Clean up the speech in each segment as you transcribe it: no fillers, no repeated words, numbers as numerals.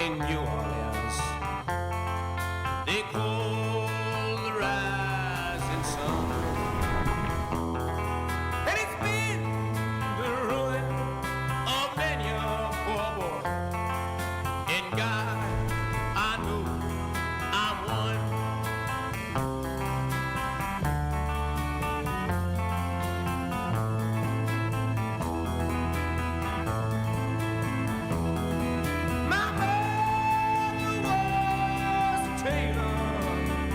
in New Orleans. They call the rising sun. And it's been the ruin of many a poor boy. And God, I know I'm one. My mother was a tailor.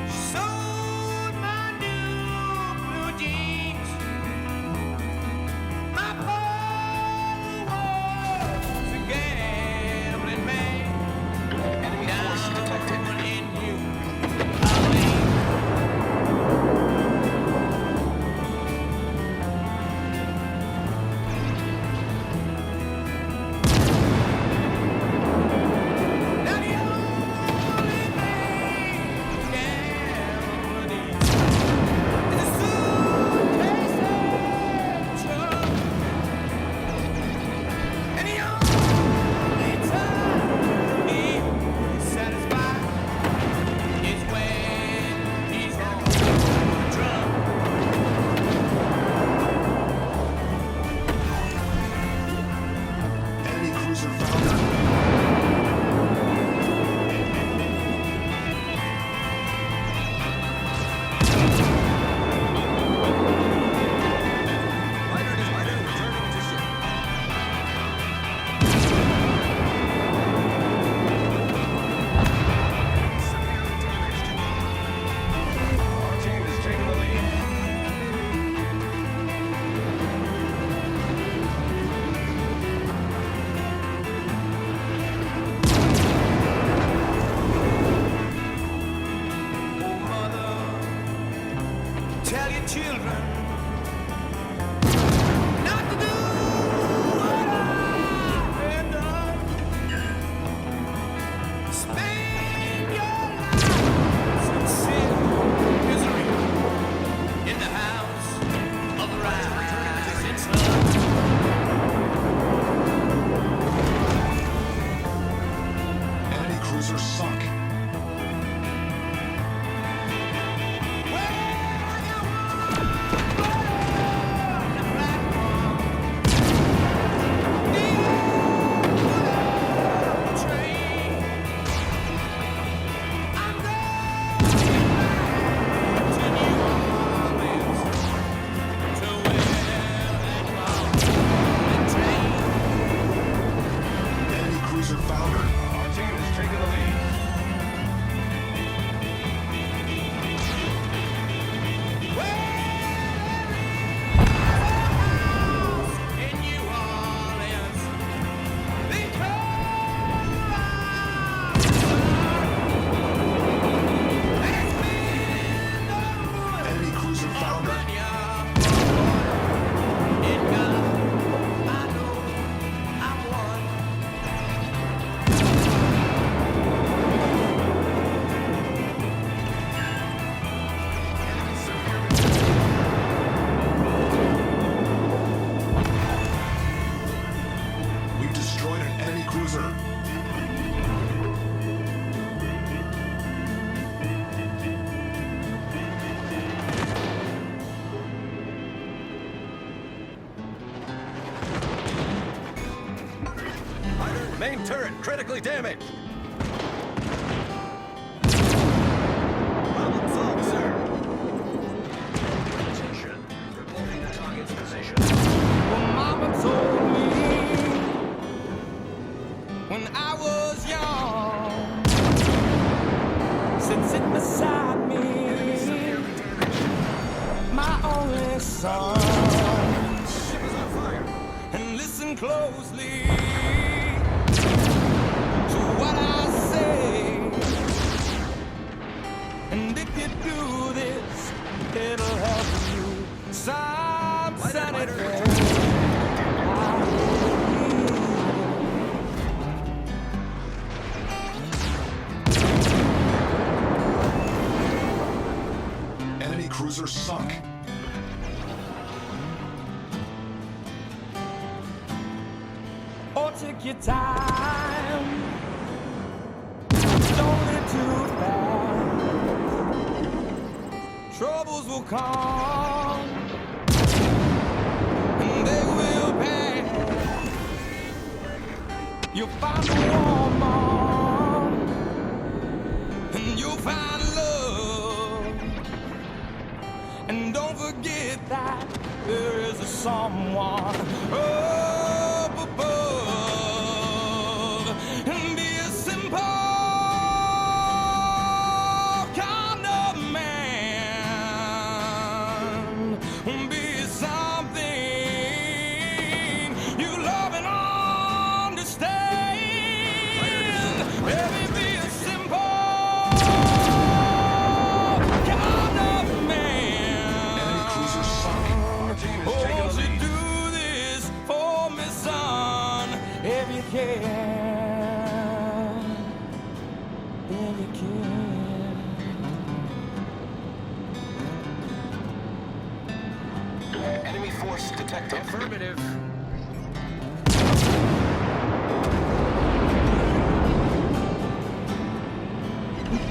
She sewed my new blue jeans. My father was a gambling man. Enemy force detected. Down in New Orleans. Now the only thing gambling is a suitcase and truck. And the only time he's satisfied is when he's on drunk. Enemy cruiser found. Fighter returning to ship. Severely damaged. Our team is taking the lead. Oh, mother, tell your children not to do what I have done. Spend your lives in sin, misery, in the house of the rising sun. Enemy cruiser sunk. Enemy cruiser foundered. Our team is taking the lead. Enemy cruiser foundered. Enemy severely. We've destroyed an enemy cruiser. Main turret critically damaged. Problem solved, sir. Attention. Reporting the target's position. Well, Mama told me when I was young, said sit beside me, Severely damaged. my only son, Ship is on fire. and listen closely to what I say. And if you do this, it'll help you some sunny day. Enemy cruiser sunk. Oh, take your time. Don't live too fast. Troubles will come, and they will pass. You'll find a woman, and you'll find love. And don't forget that there is a someone up above. And be a simple kind of man. Be something you love and understand. Baby, be a simple kind of man. Enemy cruiser sunk. Our team is taking the Won't you lead. do this for me, son? If you can, if you can. Enemy force detected. Affirmative.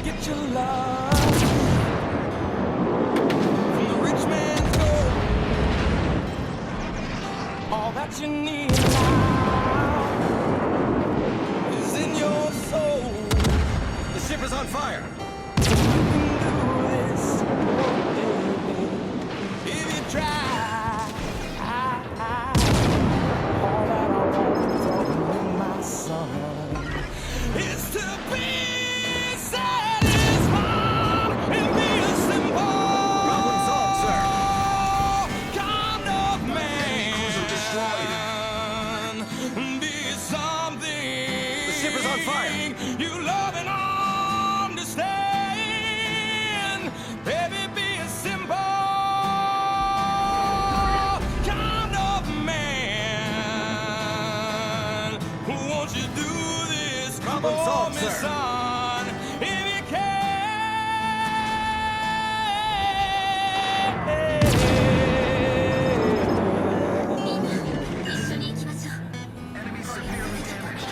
Get your love from the rich man's gold. All that you need now is in your soul. The ship is on fire. You can do this, oh baby, if you try. All that I want from you, my son, is to be satisfied and be a simple Problem solved, sir. kind of man. Cruiser destroyed. Be something The ship is on fire. you love and understand. Baby, be a simple kind of man. Won't you do this Problem for solved, me, sir. son? If you can. Enemy severely damaged.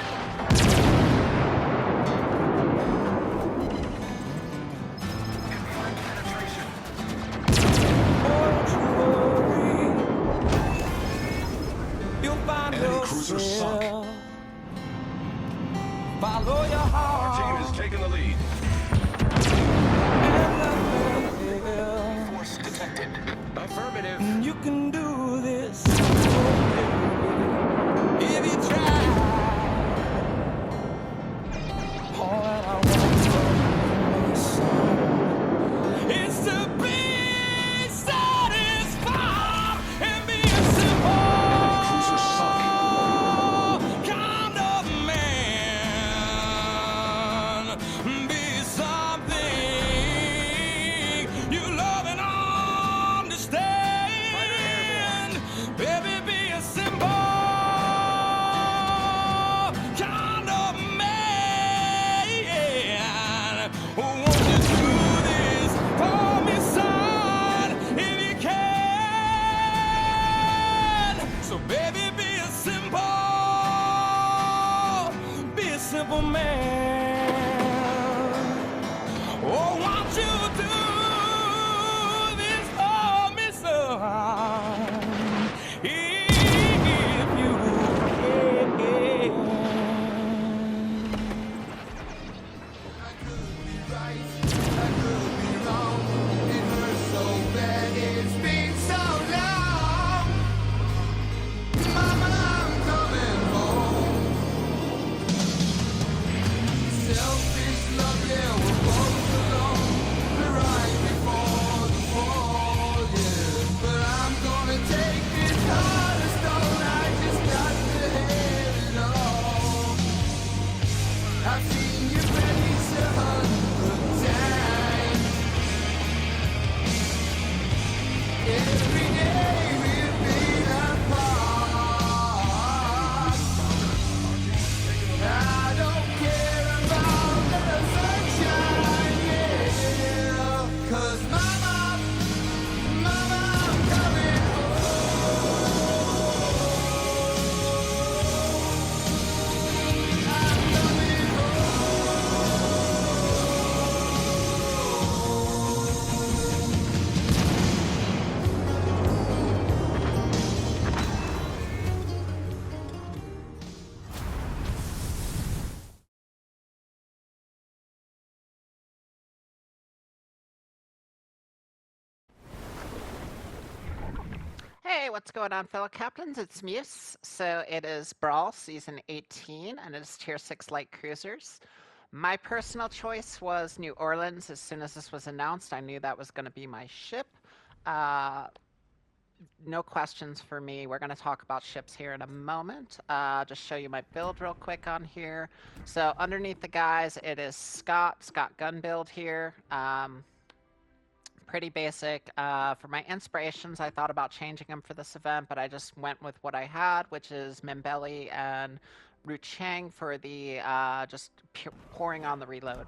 Confirmed penetration. Don't you worry, you'll find Enemy cruiser sunk. yourself. Follow your Our heart. team is taking the lead. And nothing else. Force detected. Affirmative. You can do this, oh baby, if you try. All that I want from you, son, is to be satisfied and be a simple Cruiser sunk. kind of man. Be something you love and understand. Baby, be a simple kind of man. Won't you do this for me, son, if you can? So baby, be a simple man. Oh, won't you do this for me, son? If you can. I've seen your face 100 times. Every day we've been apart. I don't care about the sunshine, yeah. 'Cause mama, I'm coming home. Hey, what's going on, fellow captains? It's Muse. So it is Brawl Season 18, and it is Tier 6 Light Cruisers. My personal choice was New Orleans. As soon as this was announced, I knew that was going to be my ship. No questions for me. We're going to talk about ships here in a moment. Just show you my build real quick on here. So underneath the guys, it is Scott gun build here. Pretty basic. For my inspirations, I thought about changing them for this event, but I just went with what I had, which is Mimbelli and Ruchang for the just pouring on the reload,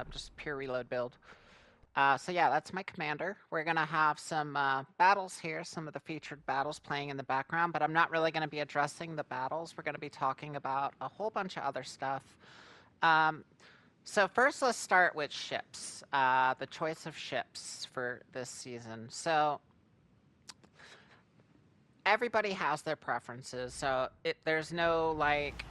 just pure reload build. So yeah, that's my commander. We're going to have some battles here, some of the featured battles playing in the background, but I'm not really going to be addressing the battles. We're going to be talking about a whole bunch of other stuff. So first, let's start with ships, the choice of ships for this season. So everybody has their preferences, so there's no, like,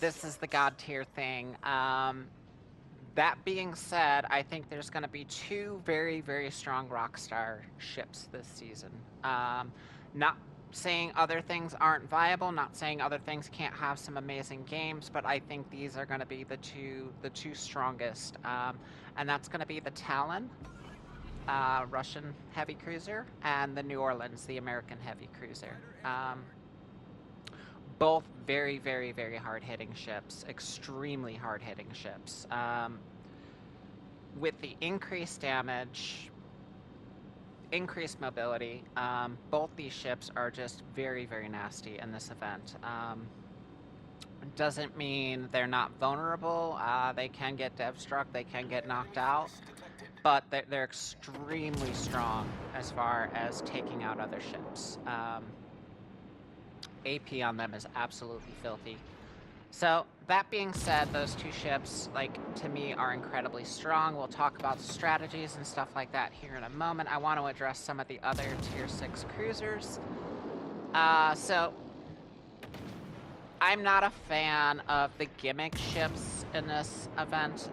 this is the god tier thing. That being said, I think there's going to be two very, very strong Rockstar ships this season. Not saying other things aren't viable, not saying other things can't have some amazing games, but I think these are going to be the two strongest. And that's going to be the Talon, Russian heavy cruiser, and the New Orleans, the American heavy cruiser. Both very, very, very hard-hitting ships, extremely hard-hitting ships. With the increased damage, increased mobility, both these ships are just very, very nasty in this event. Doesn't mean they're not vulnerable. They can get dev struck, they can get knocked out, but they're extremely strong as far as taking out other ships. AP on them is absolutely filthy. So that being said, those two ships, like, to me, are incredibly strong. We'll talk about strategies and stuff like that here in a moment. I want to address some of the other tier 6 cruisers. So I'm not a fan of the gimmick ships in this event.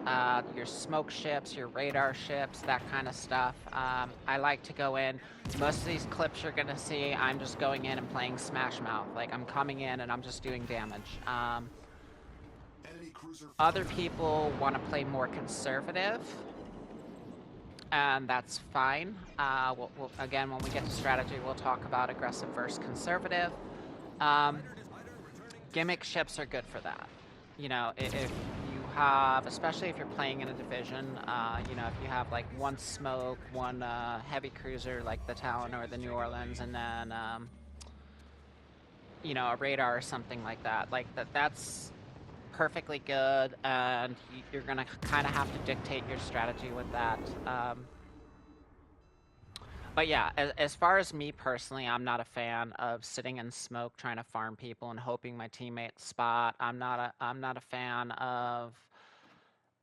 Your smoke ships, your radar ships, that kind of stuff. I like to go in. Most of these clips you're going to see, I'm just going in and playing Smash Mouth. Like, I'm coming in and I'm just doing damage. Other people want to play more conservative, and that's fine. Again, when we get to strategy, we'll talk about aggressive versus conservative. Gimmick ships are good for that. You know, if you have, especially if you're playing in a division, you know, if you have like one smoke, one heavy cruiser like the Talon or the New Orleans, and then, you know, a radar or something like that, that's perfectly good, and you're gonna kind of have to dictate your strategy with that. But yeah, as far as me personally, I'm not a fan of sitting in smoke trying to farm people and hoping my teammates spot. I'm not a fan of,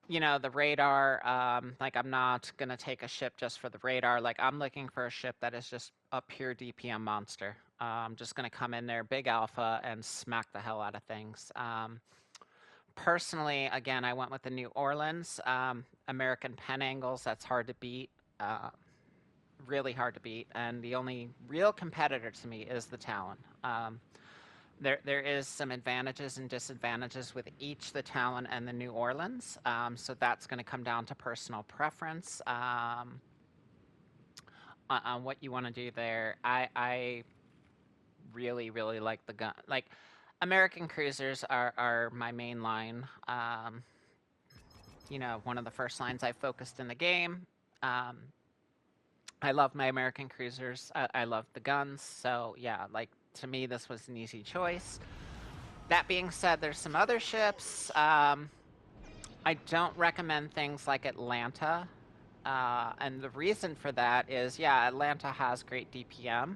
you know, the radar. Like, I'm not gonna take a ship just for the radar. Like, I'm looking for a ship that is just a pure DPM monster. I'm just gonna come in there, big alpha, and smack the hell out of things. Personally, again, I went with the New Orleans. American pen angles, that's hard to beat. Really hard to beat, and the only real competitor to me is the Talon. There is some advantages and disadvantages with each the Talon and the New Orleans, so that's going to come down to personal preference on what you want to do there. I really, really like the gun. Like, American cruisers are my main line. You know, one of the first lines I focused in the game. I love my American cruisers. I love the guns. So yeah, like, to me, this was an easy choice. That being said, there's some other ships. I don't recommend things like Atlanta. And the reason for that is, yeah, Atlanta has great DPM.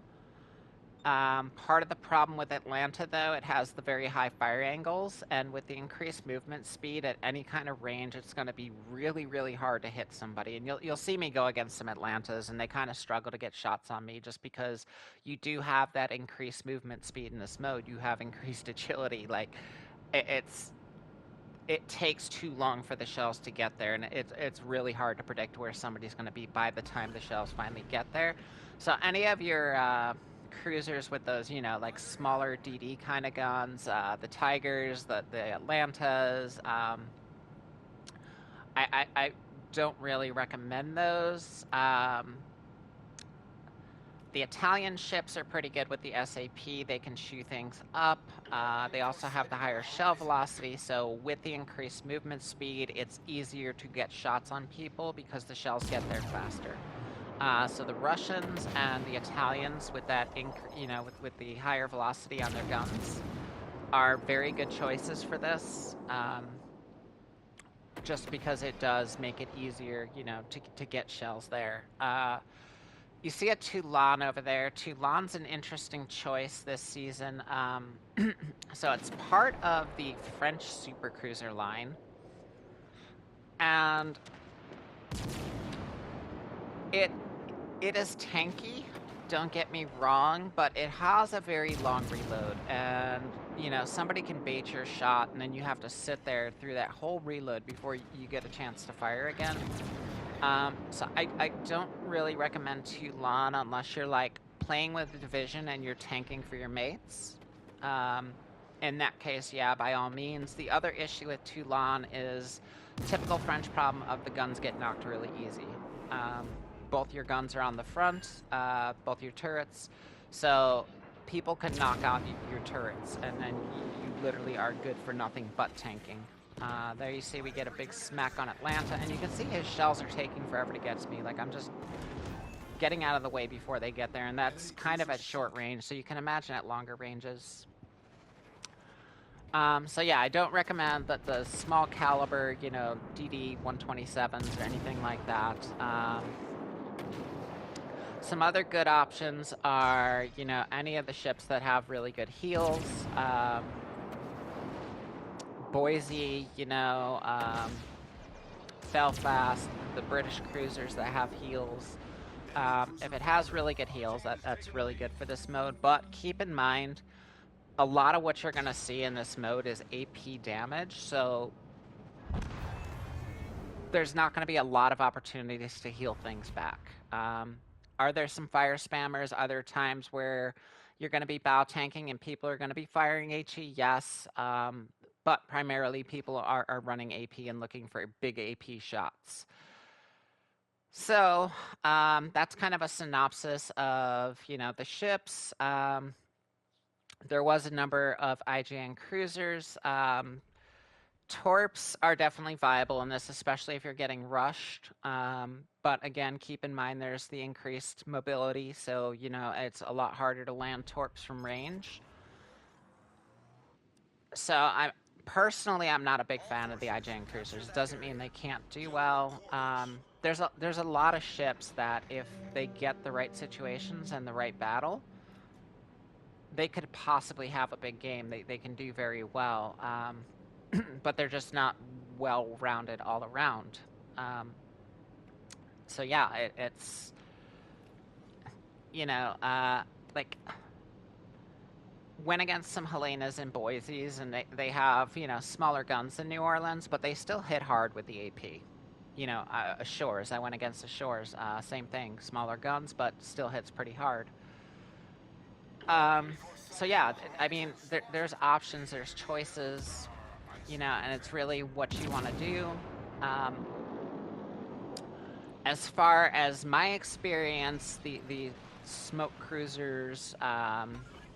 Part of the problem with Atlanta, though, it has the very high fire angles, and with the increased movement speed at any kind of range, it's going to be really, really hard to hit somebody. And you'll see me go against some Atlantas, and they kind of struggle to get shots on me just because you do have that increased movement speed in this mode. You have increased agility. Like, it's it takes too long for the shells to get there, and it's really hard to predict where somebody's going to be by the time the shells finally get there. So any of your cruisers with those, you know, like smaller DD kind of guns, the Tigers, the Atlantas, I don't really recommend those. The Italian ships are pretty good with the SAP. They can chew things up. They also have the higher shell velocity, so with the increased movement speed, it's easier to get shots on people because the shells get there faster. So the Russians and the Italians, with that, with the higher velocity on their guns, are very good choices for this. Just because it does make it easier, you know, to get shells there. You see a Toulon over there. Toulon's an interesting choice this season. So it's part of the French supercruiser line. And it is tanky, don't get me wrong, but it has a very long reload. And, you know, somebody can bait your shot, and then you have to sit there through that whole reload before you get a chance to fire again. So I don't really recommend Toulon unless you're like playing with the division and you're tanking for your mates. In that case, yeah, by all means. The other issue with Toulon is typical French problem of the guns get knocked really easy. Both your guns are on the front, both your turrets, so people can knock out your turrets, and then you literally are good for nothing but tanking. There you see we get a big smack on Atlanta, and you can see his shells are taking forever to get to me. Like, I'm just getting out of the way before they get there, and that's kind of at short range, so you can imagine at longer ranges. So yeah, I don't recommend that the small caliber, you know, DD 127s or anything like that. Some other good options are, you know, any of the ships that have really good heals. Boise, you know, Belfast, the British cruisers that have heals. If it has really good heals, that's really good for this mode. But keep in mind, a lot of what you're going to see in this mode is AP damage, so there's not going to be a lot of opportunities to heal things back. Are there some fire spammers? Are there times where you're going to be bow tanking and people are going to be firing HE? Yes. But primarily people are running AP and looking for big AP shots. So that's kind of a synopsis of, you know, the ships. There was a number of IJN cruisers. Torps are definitely viable in this, especially if you're getting rushed. But again, keep in mind there's the increased mobility, so, you know, it's a lot harder to land torps from range. So I'm not a big fan of the IJN cruisers. It doesn't mean they can't do well. There's a lot of ships that if they get the right situations and the right battle, they could possibly have a big game. They can do very well, but they're just not well-rounded all around. So yeah, it's, you know, like, went against some Helenas and Boise's, and they have, you know, smaller guns than New Orleans, but they still hit hard with the AP. You know, Ashores, I went against Ashores, same thing, smaller guns, but still hits pretty hard. So yeah, I mean, there's options, there's choices, you know, and it's really what you want to do. As far as my experience, the smoke cruisers,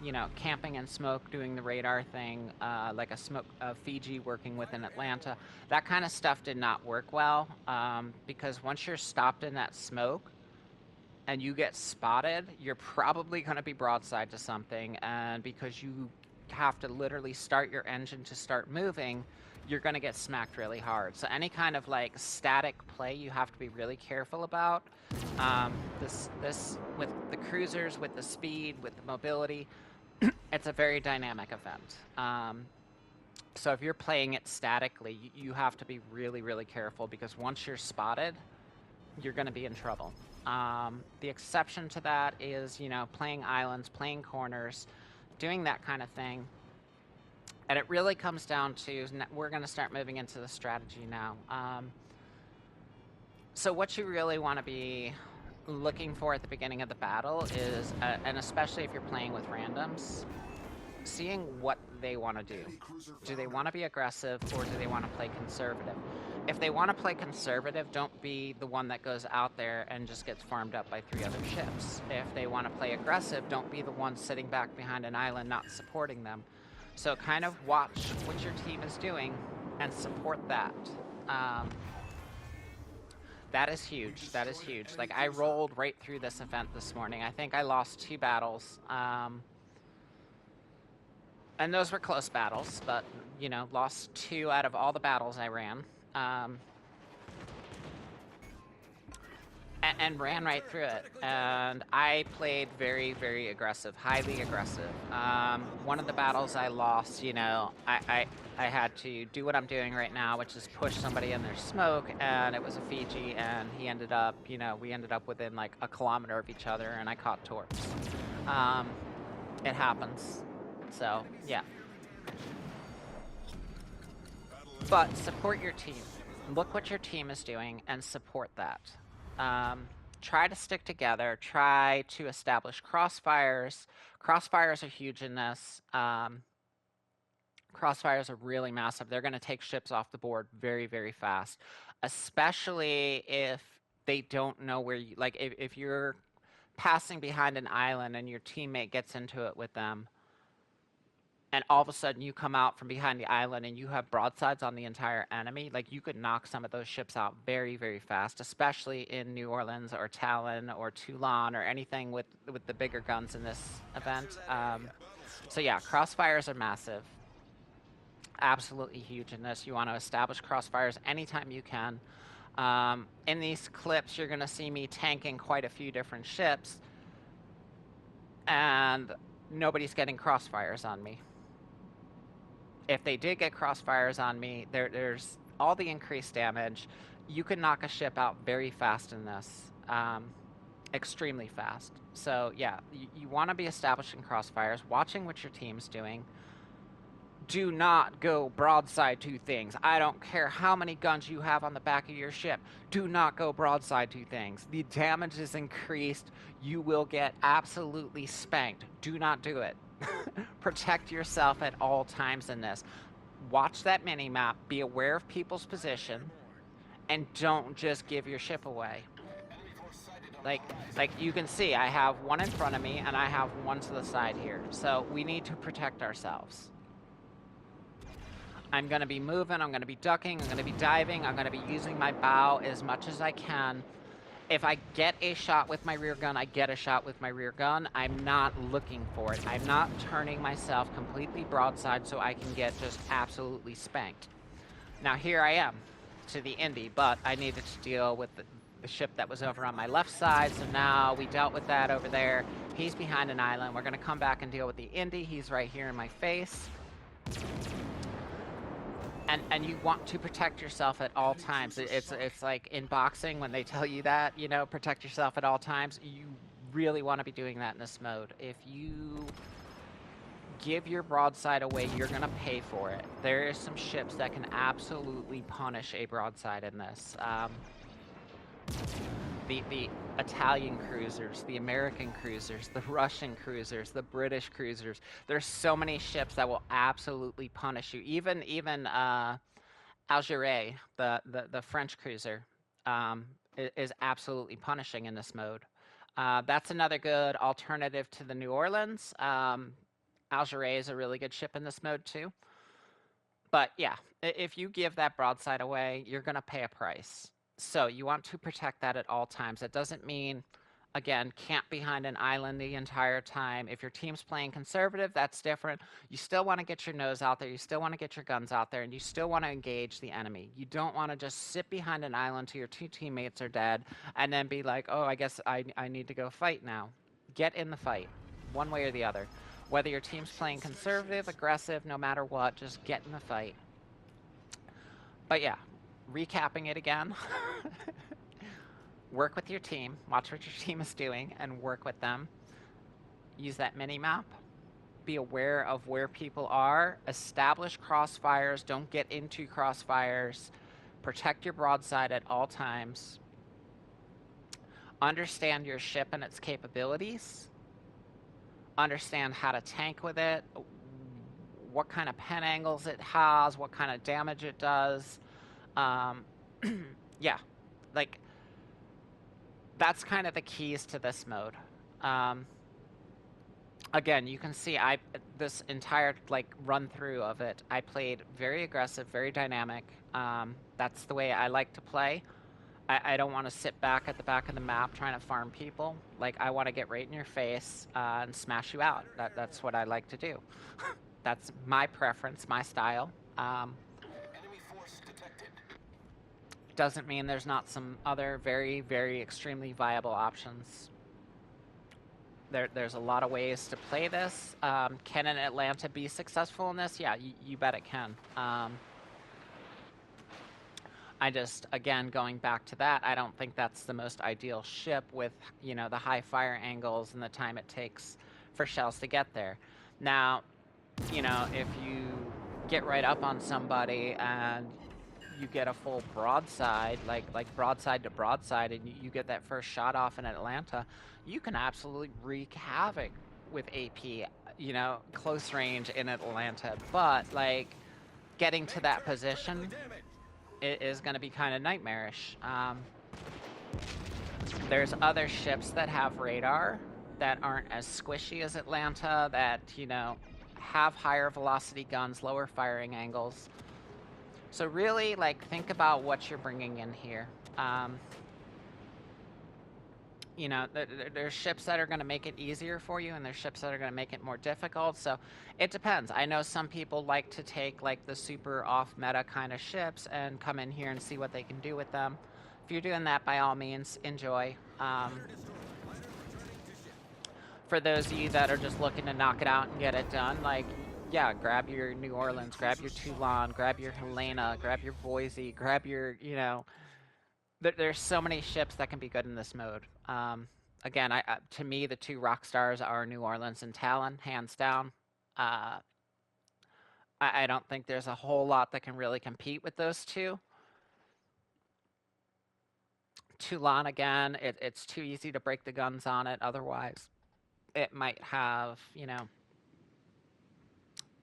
you know, camping in smoke, doing the radar thing, like a Fiji working with an Atlanta, that kind of stuff did not work well, because once you're stopped in that smoke and you get spotted, you're probably going to be broadside to something, and because you have to literally start your engine to start moving, you're going to get smacked really hard. So any kind of like static play you have to be really careful about. This with the cruisers, with the speed, with the mobility, it's a very dynamic event. So if you're playing it statically, you have to be really, really careful, because once you're spotted, you're going to be in trouble. The exception to that is, you know, playing islands, playing corners, doing that kind of thing. And it really comes down to, we're going to start moving into the strategy now. So what you really want to be looking for at the beginning of the battle is, and especially if you're playing with randoms, seeing what they want to do. Do they want to be aggressive or do they want to play conservative? If they want to play conservative, don't be the one that goes out there and just gets farmed up by 3 other ships. If they want to play aggressive, don't be the one sitting back behind an island not supporting them. So kind of watch what your team is doing and support that. That is huge. That is huge. Like, I rolled right through this event this morning. I think I lost 2 battles. And those were close battles, but, you know, lost 2 out of all the battles I ran. And ran right through it. And I played very, very aggressive, highly aggressive. One of the battles I lost, you know, I had to do what I'm doing right now, which is push somebody in their smoke, and it was a Fiji, and he ended up, you know, we ended up within like a kilometer of each other, and I caught torps. It happens. So, yeah. But support your team. Look what your team is doing and support that. Try to stick together. Try to establish crossfires. Crossfires are huge in this. Crossfires are really massive. They're going to take ships off the board very, very fast, especially if they don't know where you, like, if you're passing behind an island and your teammate gets into it with them, and all of a sudden you come out from behind the island and you have broadsides on the entire enemy, like, you could knock some of those ships out very, very fast, especially in New Orleans or Talon or Toulon or anything with the bigger guns in this event. So yeah, crossfires are massive. Absolutely huge in this. You want to establish crossfires anytime you can. In these clips, you're going to see me tanking quite a few different ships, and nobody's getting crossfires on me. If they did get crossfires on me, there's all the increased damage. You can knock a ship out very fast in this, extremely fast. So yeah, you want to be establishing crossfires, watching what your team's doing. Do not go broadside to things. I don't care how many guns you have on the back of your ship. Do not go broadside to things. The damage is increased. You will get absolutely spanked. Do not do it. Protect yourself at all times in this. Watch that mini-map. Be aware of people's position. And don't just give your ship away. Like you can see, I have one in front of me and I have one to the side here. So we need to protect ourselves. I'm going to be moving, I'm going to be ducking, I'm going to be diving, I'm going to be using my bow as much as I can. If I get a shot with my rear gun, I get a shot with my rear gun. I'm not looking for it. I'm not turning myself completely broadside so I can get just absolutely spanked. Now here I am to the Indy, but I needed to deal with the ship that was over on my left side, so now we dealt with that over there. He's behind an island. We're going to come back and deal with the Indy. He's right here in my face. And you want to protect yourself at all times. It's like in boxing when they tell you that, you know, protect yourself at all times. You really want to be doing that in this mode. If you give your broadside away, you're going to pay for it. There are some ships that can absolutely punish a broadside in this. The Italian cruisers, the American cruisers, the Russian cruisers, the British cruisers. There's so many ships that will absolutely punish you. Even Algérie, the French cruiser, is absolutely punishing in this mode. That's another good alternative to the New Orleans. Algérie is a really good ship in this mode too. But yeah, if you give that broadside away, you're going to pay a price. So you want to protect that at all times. That doesn't mean, again, camp behind an island the entire time. If your team's playing conservative, that's different. You still want to get your nose out there. You still want to get your guns out there, and you still want to engage the enemy. You don't want to just sit behind an island till your 2 teammates are dead and then be like, oh, I guess I need to go fight now. Get in the fight, one way or the other. Whether your team's playing conservative, aggressive, no matter what, just get in the fight. But yeah. Recapping it again, work with your team, watch what your team is doing, and work with them. Use that mini-map. be aware of where people are, establish crossfires, don't get into crossfires, protect your broadside at all times, understand your ship and its capabilities, understand how to tank with it, what kind of pen angles it has, what kind of damage it does. Yeah, like, that's kind of the keys to this mode. Again, you can see this entire like run through of it, I played very aggressive, very dynamic. That's the way I like to play. I don't want to sit back at the back of the map trying to farm people. Like, I want to get right in your face and smash you out. That's what I like to do. That's my preference, my style. Enemy force detected. Doesn't mean there's not some other very, very extremely viable options. There's a lot of ways to play this. Can an Atlanta be successful in this? Yeah, you bet it can. I just, again, going back to that, I don't think that's the most ideal ship with, you know, the high fire angles and the time it takes for shells to get there. Now, you know, if you get right up on somebody and you get a full broadside, like broadside to broadside, and you get that first shot off in Atlanta, you can absolutely wreak havoc with AP, you know, close range in Atlanta. But, like, getting to that position, it is going to be kind of nightmarish. There's other ships that have radar that aren't as squishy as Atlanta, that, you know, have higher velocity guns, lower firing angles. So really, like, think about what you're bringing in here. You know, there's ships that are going to make it easier for you, and there's ships that are going to make it more difficult. So it depends. I know some people like to take, like, the super off-meta kind of ships and come in here and see what they can do with them. If you're doing that, by all means, enjoy. For those of you that are just looking to knock it out and get it done, like, yeah, grab your New Orleans, grab your Toulon, grab your Helena, grab your Boise, grab your, you know... There's so many ships that can be good in this mode. Again, to me, the two rock stars are New Orleans and Talon, hands down. I don't think there's a whole lot that can really compete with those two. Toulon, again, it's too easy to break the guns on it. Otherwise, it might have, you know,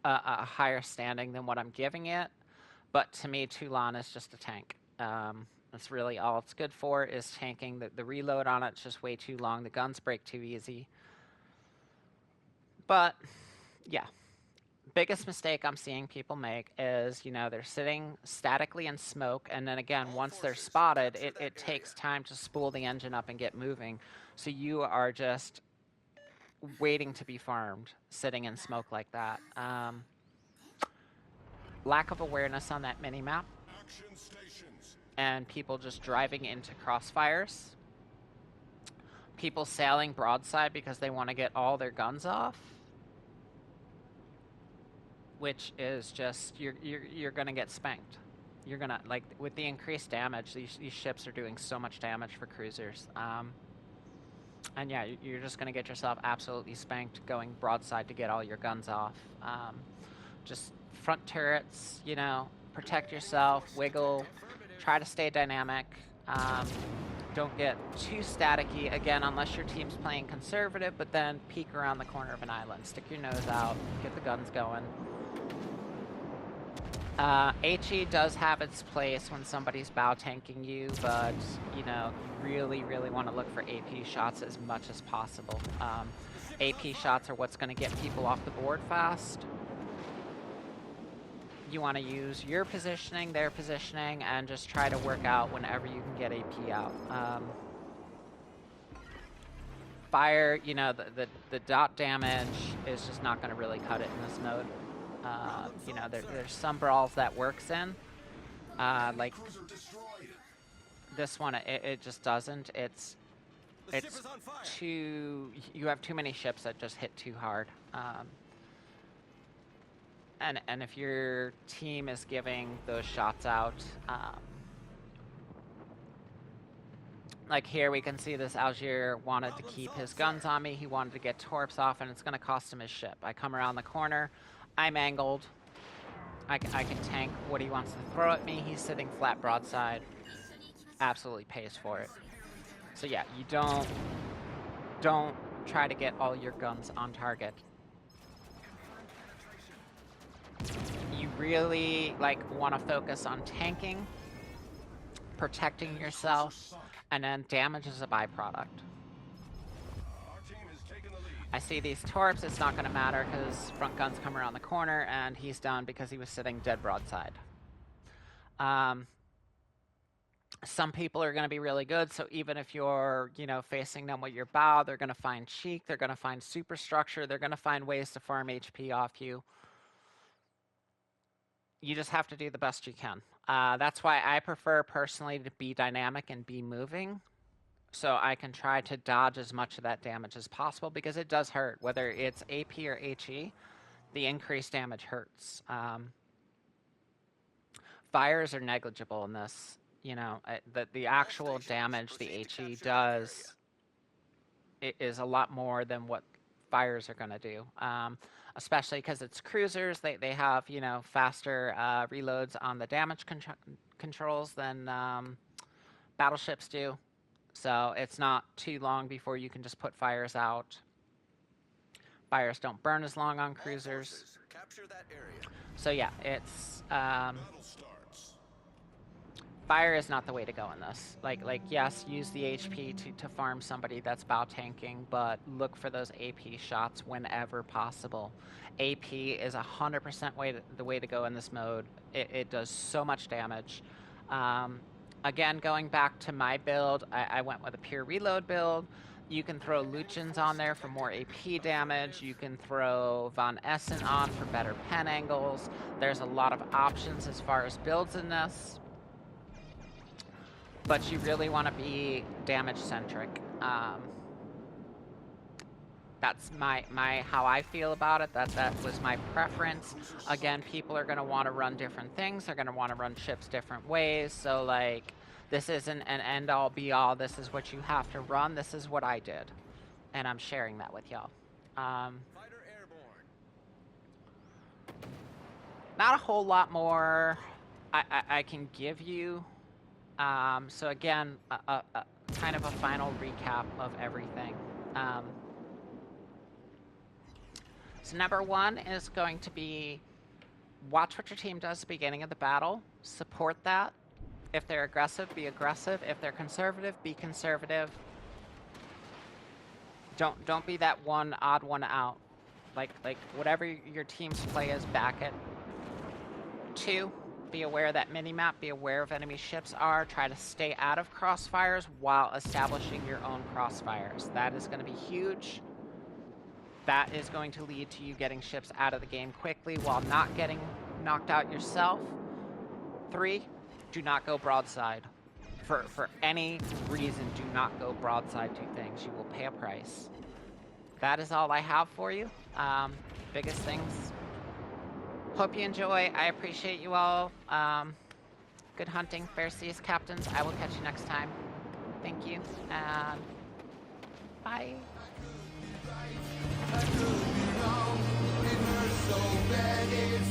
a higher standing than what I'm giving it. But to me, Toulon is just a tank. That's really all it's good for, is tanking. The reload on it's just way too long. The guns break too easy. But, yeah. Biggest mistake I'm seeing people make is, you know, they're sitting statically in smoke, and then again, once they're spotted, it takes time to spool the engine up and get moving. So you are just waiting to be farmed, sitting in smoke like that. Lack of awareness on that mini-map. And people just driving into crossfires. People sailing broadside because they want to get all their guns off. Which is just, you're going to get spanked. You're going to, like, with the increased damage, these ships are doing so much damage for cruisers. And yeah, you're just going to get yourself absolutely spanked going broadside to get all your guns off. Just front turrets, you know, protect yourself, wiggle. Try to stay dynamic. Don't get too staticky, again, unless your team's playing conservative, but then peek around the corner of an island. Stick your nose out, get the guns going. HE does have its place when somebody's bow tanking you, but, you know, you really, really want to look for AP shots as much as possible. AP shots are what's going to get people off the board fast. You want to use your positioning, their positioning, and just try to work out whenever you can get AP out. Fire, you know, the dot damage is just not going to really cut it in this mode. You know, there's some brawls that works in. Like, this one, it just doesn't. It's too... You have too many ships that just hit too hard. And if your team is giving those shots out, Like here we can see this Algier wanted to keep his guns on me. He wanted to get torps off, and it's going to cost him his ship. I come around the corner. I'm angled. I can tank what he wants to throw at me. He's sitting flat broadside. Absolutely pays for it. So yeah, you don't try to get all your guns on target. You really want to focus on tanking, protecting yourself, and then damage is a byproduct. I see these torps, it's not going to matter because front guns come around the corner and he's done because he was sitting dead broadside. Some people are going to be really good, so even if you're, facing them with your bow, they're going to find cheek, they're going to find superstructure, they're going to find ways to farm HP off you. You just have to do the best you can. That's why I prefer personally to be dynamic and be moving, so I can try to dodge as much of that damage as possible, because it does hurt. Whether it's AP or HE, the increased damage hurts. Fires are negligible in this. The actual damage the HE does is a lot more than what fires are going to do. Especially because it's cruisers. They have, faster reloads on the damage controls than battleships do. So it's not too long before you can just put fires out. Fires don't burn as long on cruisers. Capture that area. So yeah, it's fire is not the way to go in this. Yes, use the HP to farm somebody that's bow tanking, but look for those AP shots whenever possible. AP is 100% the way to go in this mode. It does so much damage. Again, going back to my build, I went with a pure reload build. You can throw Lucians on there for more AP damage. You can throw Von Essen on for better pen angles. There's a lot of options as far as builds in this. But you really want to be damage-centric. That's how I feel about it. That was my preference. Again, people are going to want to run different things. They're going to want to run ships different ways. So, this isn't an end-all, be-all. This is what you have to run. This is what I did. And I'm sharing that with y'all. Fighter airborne. Not a whole lot more I can give you. So again, kind of a final recap of everything. So number one is going to be watch what your team does at the beginning of the battle. Support that. If they're aggressive, be aggressive. If they're conservative, be conservative. Don't be that one odd one out. Whatever your team's play is, back it. 2, be aware that minimap, be aware of enemy ships are. Try to stay out of crossfires while establishing your own crossfires. That is going to be huge. That is going to lead to you getting ships out of the game quickly while not getting knocked out yourself. 3, do not go broadside. For any reason, do not go broadside to things. You will pay a price. That is all I have for you. Biggest things. Hope you enjoy. I appreciate you all. Good hunting, fair seas, captains. I will catch you next time. Thank you, and bye. I could be wrong, it hurts so bad, it's